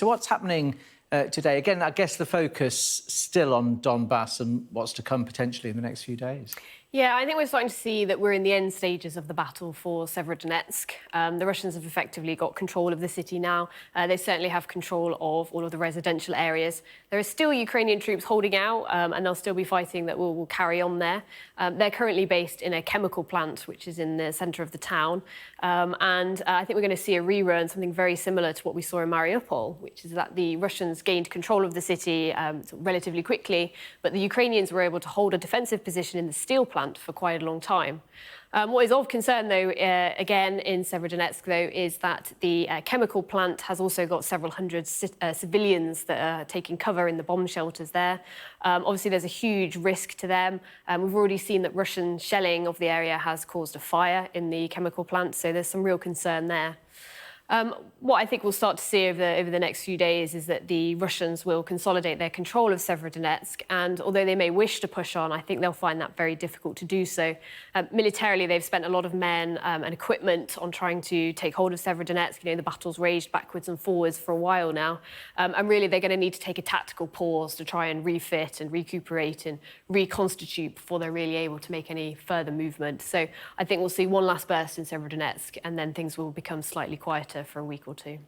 So what's happening today? Again, I guess the focus still on Donbass and what's to come potentially in the next few days. Yeah, I think we're starting to see that we're in the end stages of the battle for Severodonetsk. The Russians have effectively got control of the city now. They certainly have control of all of the residential areas. There are still Ukrainian troops holding out, and they'll still be fighting that will carry on there. They're currently based in a chemical plant, which is in the centre of the town. I think we're going to see a rerun, something very similar to what we saw in Mariupol, which is that the Russians gained control of the city relatively quickly, but the Ukrainians were able to hold a defensive position in the steel plant for quite a long time. What is of concern, though, again in Severodonetsk, though, is that the chemical plant has also got several hundred civilians that are taking cover in the bomb shelters there. Obviously, there's a huge risk to them. We've already seen that Russian shelling of the area has caused a fire in the chemical plant, so there's some real concern there. What I think we'll start to see over the next few days is that the Russians will consolidate their control of Severodonetsk, and although they may wish to push on, I think they'll find that very difficult to do so. Militarily, they've spent a lot of men and equipment on trying to take hold of Severodonetsk. You know, the battle's raged backwards and forwards for a while now, and really they're going to need to take a tactical pause to try and refit and recuperate and reconstitute before they're really able to make any further movement. So I think we'll see one last burst in Severodonetsk, and then things will become slightly quieter for a week or two.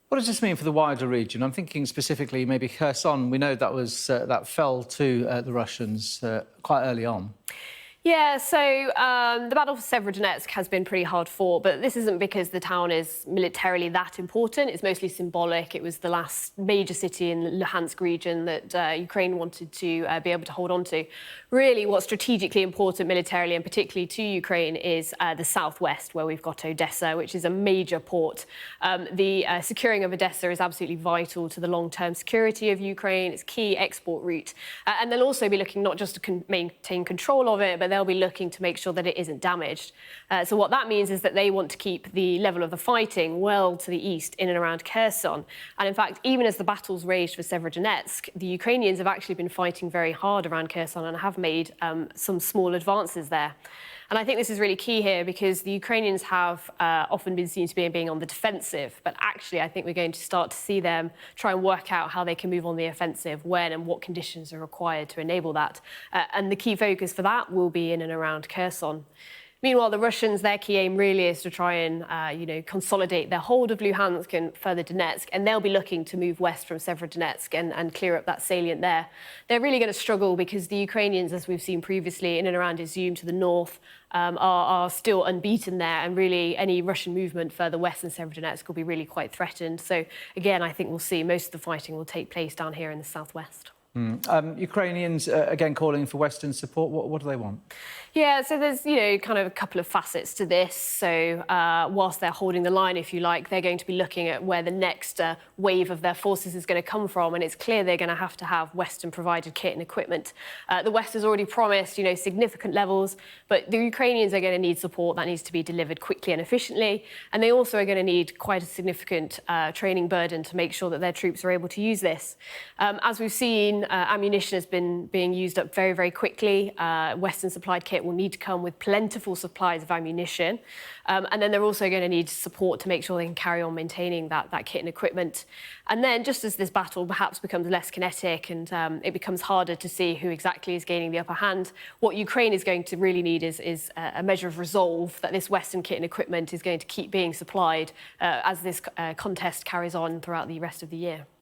What does this mean for the wider region? I'm thinking specifically maybe Kherson. We know that was that fell to the Russians quite early on. Yeah, so the battle for Severodonetsk has been pretty hard fought, but this isn't because the town is militarily that important. It's mostly symbolic. It was the last major city in the Luhansk region that Ukraine wanted to be able to hold on to. Really, what's strategically important militarily, and particularly to Ukraine, is the southwest, where we've got Odessa, which is a major port. The securing of Odessa is absolutely vital to the long-term security of Ukraine. It's a key export route. And they'll also be looking not just to maintain control of it, but they'll be looking to make sure that it isn't damaged. So what that means is that they want to keep the level of the fighting well to the east in and around Kherson. And in fact, even as the battles raged for Severodonetsk, the Ukrainians have actually been fighting very hard around Kherson and have made some small advances there. And I think this is really key here because the Ukrainians have often been seen to be being on the defensive, but actually I think we're going to start to see them try and work out how they can move on the offensive, when and what conditions are required to enable that. And the key focus for that will be in and around Kherson. Meanwhile, the Russians, their key aim really is to try and, consolidate their hold of Luhansk and further Donetsk, and they'll be looking to move west from Severodonetsk and clear up that salient there. They're really going to struggle because the Ukrainians, as we've seen previously, in and around Izum to the north, are still unbeaten there, and really any Russian movement further west in Severodonetsk will be really quite threatened. So, again, I think we'll see most of the fighting will take place down here in the southwest. Ukrainians, again, calling for Western support. What do they want? Yeah, so there's, kind of a couple of facets to this. So whilst they're holding the line, if you like, they're going to be looking at where the next wave of their forces is going to come from. And it's clear they're going to have Western-provided kit and equipment. The West has already promised, significant levels, but the Ukrainians are going to need support that needs to be delivered quickly and efficiently. And they also are going to need quite a significant training burden to make sure that their troops are able to use this. As we've seen, ammunition has been being used up very, very quickly. Western-supplied kit will need to come with plentiful supplies of ammunition. And then they're also going to need support to make sure they can carry on maintaining that kit and equipment. And then just as this battle perhaps becomes less kinetic and it becomes harder to see who exactly is gaining the upper hand, what Ukraine is going to really need is a measure of resolve that this Western kit and equipment is going to keep being supplied as this contest carries on throughout the rest of the year.